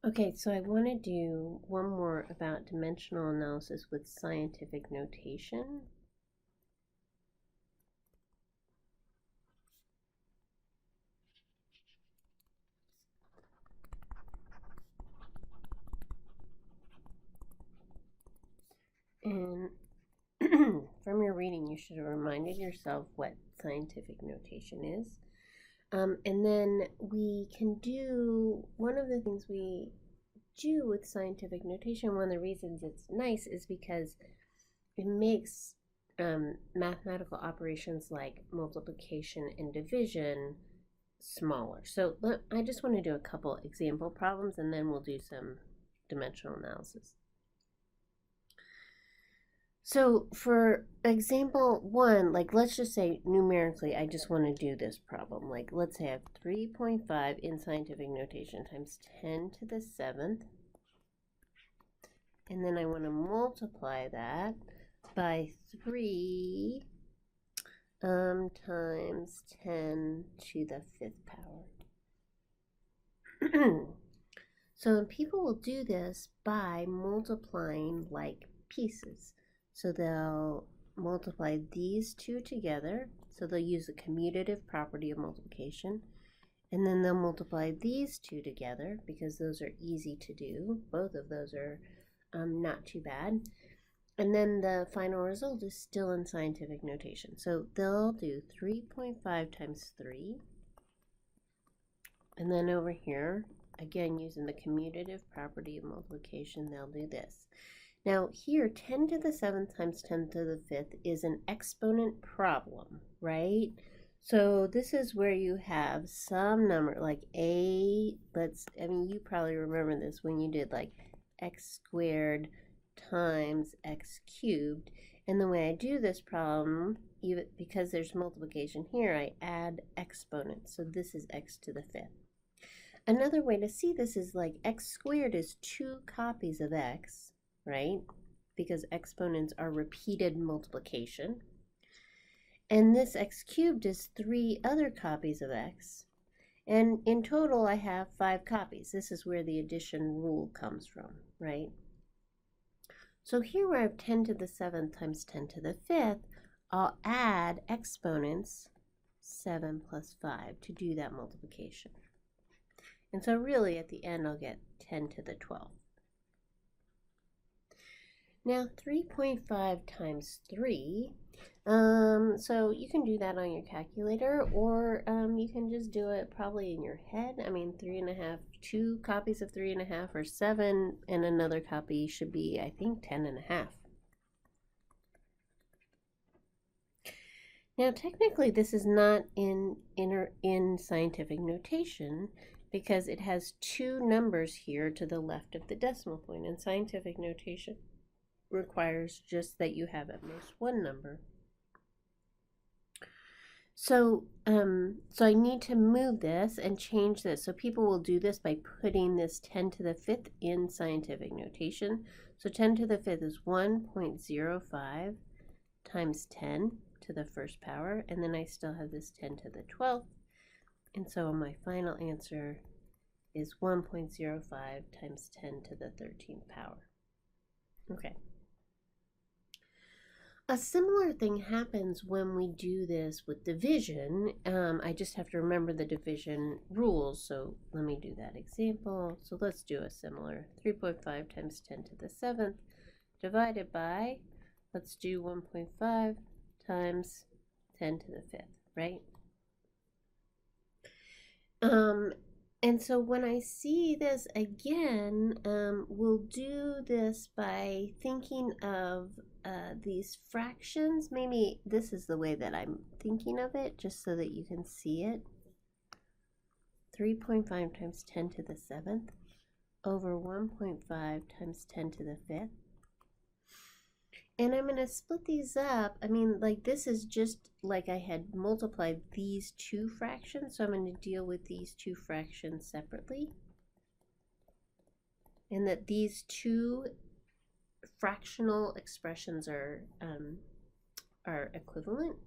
Okay, so I want to do one more about dimensional analysis with scientific notation. And from your reading, you should have reminded yourself what scientific notation is. And then we can do one of the things we do with scientific notation. One of the reasons it's nice is because it makes mathematical operations like multiplication and division smaller. So I just want to do a couple example problems and then we'll do some dimensional analysis. So for example one, like let's just say numerically, I just want to do this problem. Like let's say I have 3.5 in scientific notation times 10 to the 7th. And then I want to multiply that by 3 times 10 to the 5th power. So people will do this by multiplying like pieces. So they'll multiply these two together. So they'll use the commutative property of multiplication. And then they'll multiply these two together because those are easy to do. Both of those are not too bad. And then the final result is still in scientific notation. So they'll do 3.5 times 3. And then over here, again, using the commutative property of multiplication, they'll do this. Now here, 10 to the 7th times 10 to the 5th is an exponent problem, right? So this is where you have some number like you probably remember this when you did like x squared times x cubed. And the way I do this problem, even because there's multiplication here, I add exponents. So this is x to the 5th. Another way to see this is like x squared is 2 copies of x, right? Because exponents are repeated multiplication. And this x cubed is 3 other copies of x. And in total, I have 5 copies. This is where the addition rule comes from, right? So here where I have 10 to the 7th times 10 to the 5th, I'll add exponents 7 plus 5 to do that multiplication. And so really at the end, I'll get 10 to the 12th. Now 3.5 times 3, so you can do that on your calculator, or you can just do it probably in your head. I mean, 3.5, 2 copies of 3.5 are 7, and another copy should be, I think, 10.5. Now technically this is not in scientific notation because it has 2 numbers here to the left of the decimal point. In scientific notation requires just that you have at most 1 number. So I need to move this and change this. So people will do this by putting this 10 to the 5th in scientific notation. So 10 to the 5th is 1.05 times 10 to the 1st power, and then I still have this 10 to the 12th. And so my final answer is 1.05 times 10 to the 13th power. Okay. A similar thing happens when we do this with division. I just have to remember the division rules. So let me do that example. So let's do a similar 3.5 times 10 to the 7th divided by, let's do 1.5 times 10 to the 5th, right? And so when I see this again, we'll do this by thinking of these fractions. Maybe this is the way that I'm thinking of it, just so that you can see it. 3.5 times 10 to the 7th over 1.5 times 10 to the 5th. And I'm going to split these up. I mean, like this is just like I had multiplied these 2 fractions. So I'm going to deal with these 2 fractions separately. And that these 2 fractional expressions are equivalent.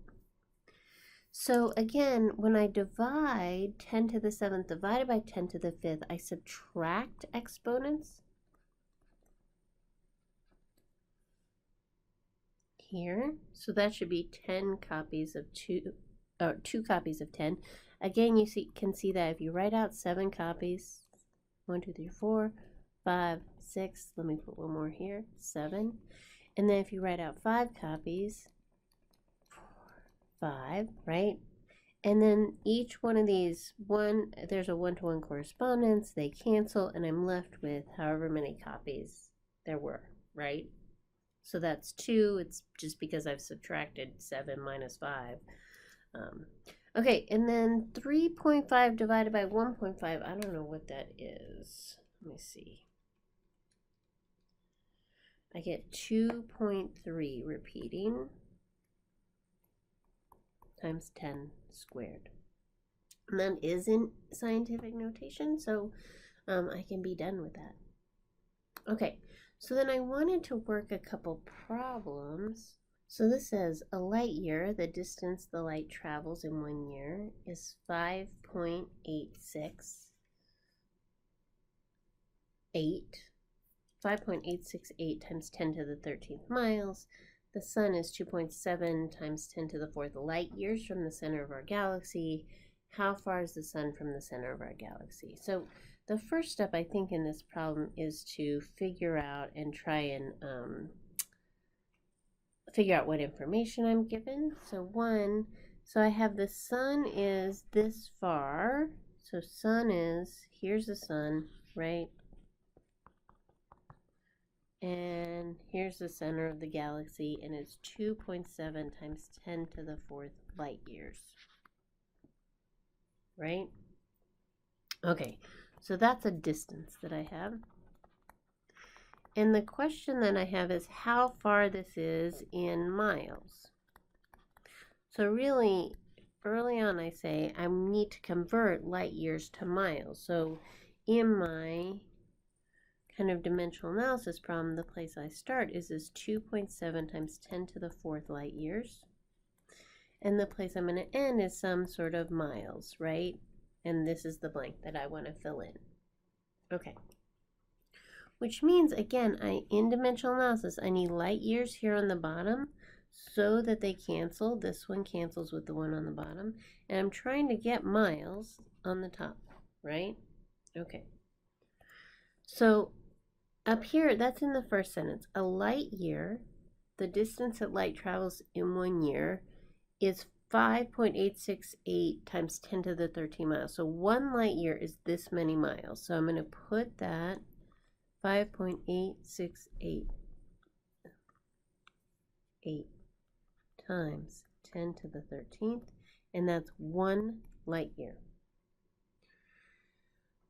So again, when I divide 10 to the 7th divided by 10 to the 5th, I subtract exponents here. So that should be 10 copies of 2, or 2 copies of 10. Again, you can see that if you write out 7 copies, 1, 2, 3, 4, 5, 6, let me put one more here, 7. And then if you write out 5 copies, 5, right? And then each one of these, there's a one-to-one correspondence, they cancel, and I'm left with however many copies there were, right? So that's 2, it's just because I've subtracted 7 minus 5. Okay, and then 3.5 divided by 1.5, I don't know what that is. Let me see. I get 2.3 repeating times 10 squared. And that isn't scientific notation, so I can be done with that. Okay, so then I wanted to work a couple problems. So this says a light year, the distance the light travels in 1 year, is 5.868 times 10 to the 13th miles. The sun is 2.7 times 10 to the 4th light years from the center of our galaxy. How far is the sun from the center of our galaxy? So the first step, I think, in this problem is to figure out and try and figure out what information I'm given. So I have the sun is this far. So sun is, here's the sun, right? And here's the center of the galaxy, and it's 2.7 times 10 to the 4th light years, right? Okay, so that's a distance that I have. And the question that I have is how far this is in miles. So really, early on I say I need to convert light years to miles. So in my kind of dimensional analysis problem, the place I start is this 2.7 times 10 to the 4th light years. And the place I'm going to end is some sort of miles, right? And this is the blank that I want to fill in. Okay. Which means, again, in dimensional analysis, I need light years here on the bottom so that they cancel. This one cancels with the one on the bottom. And I'm trying to get miles on the top, right? Okay. So up here, that's in the first sentence. A light year, the distance that light travels in 1 year, is 5.868 times 10 to the 13 miles. So 1 light year is this many miles. So I'm going to put that 5.868 times 10 to the 13th, and that's 1 light year.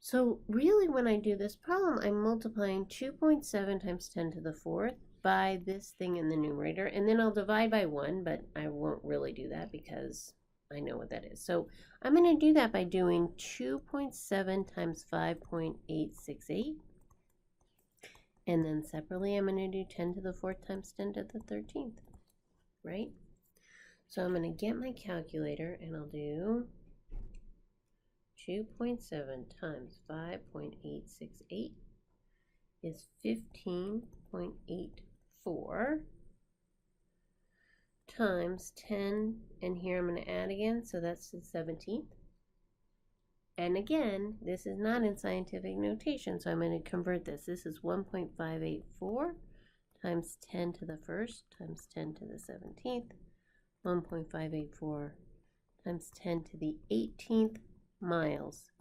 So really when I do this problem, I'm multiplying 2.7 times 10 to the 4th by this thing in the numerator, and then I'll divide by 1, but I won't really do that because I know what that is. So I'm going to do that by doing 2.7 times 5.868, and then separately I'm going to do 10 to the 4th times 10 to the 13th, right? So I'm going to get my calculator, and I'll do 2.7 times 5.868 is 15.84 times 10, and here I'm going to add again, so that's the 17th. And again, this is not in scientific notation, so I'm going to convert this. This is 1.584 times 10 to the 1st times 10 to the 17th, 1.584 times 10 to the 18th miles.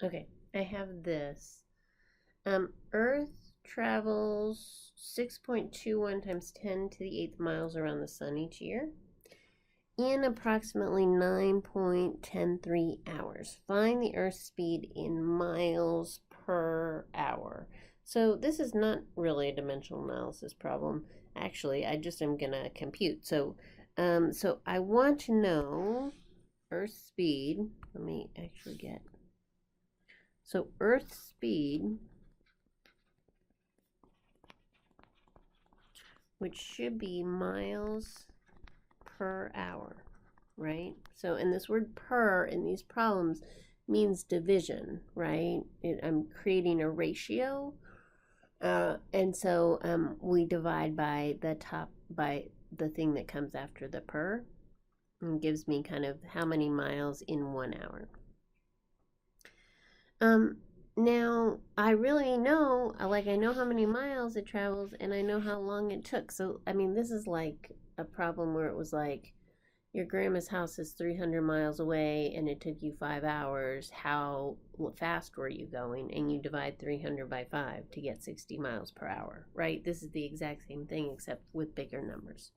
Okay, I have this. Earth travels 6.21 times 10 to the 8th miles around the sun each year in approximately 9.103 hours. Find the Earth's speed in miles per hour. So this is not really a dimensional analysis problem. Actually, I just am going to compute. So I want to know Earth's speed. Let me actually get. So Earth's speed, which should be miles per hour, right? So, and this word per in these problems means division, right? I'm creating a ratio. And so we divide by the thing that comes after the per, and gives me kind of how many miles in 1 hour. Now I really know, like, I know how many miles it travels and I know how long it took. So, I mean, this is like a problem where it was like, your grandma's house is 300 miles away and it took you 5 hours. How fast were you going? And you divide 300 by 5 to get 60 miles per hour, right? This is the exact same thing except with bigger numbers.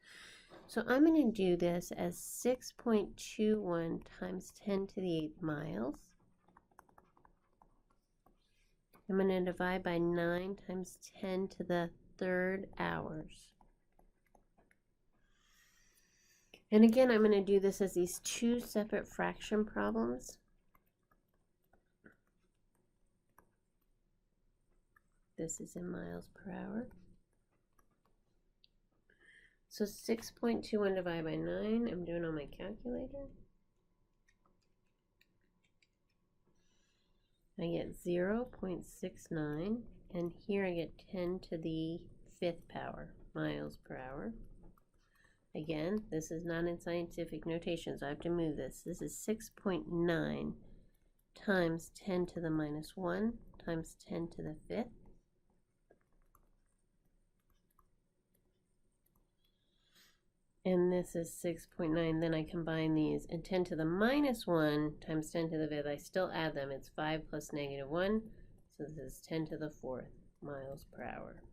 So I'm going to do this as 6.21 times 10 to the 8th miles. I'm going to divide by 9 times 10 to the 3rd hours. And again, I'm going to do this as these two separate fraction problems. This is in miles per hour. So 6.21 divided by 9, I'm doing on my calculator. I get 0.69, and here I get 10 to the 5th power miles per hour. Again, this is not in scientific notation, so I have to move this. This is 6.9 times 10 to the minus 1 times 10 to the 5th. And this is 6.9. Then I combine these, and 10 to the minus 1 times 10 to the 5th. I still add them. It's 5 plus negative 1. So this is 10 to the 4th miles per hour.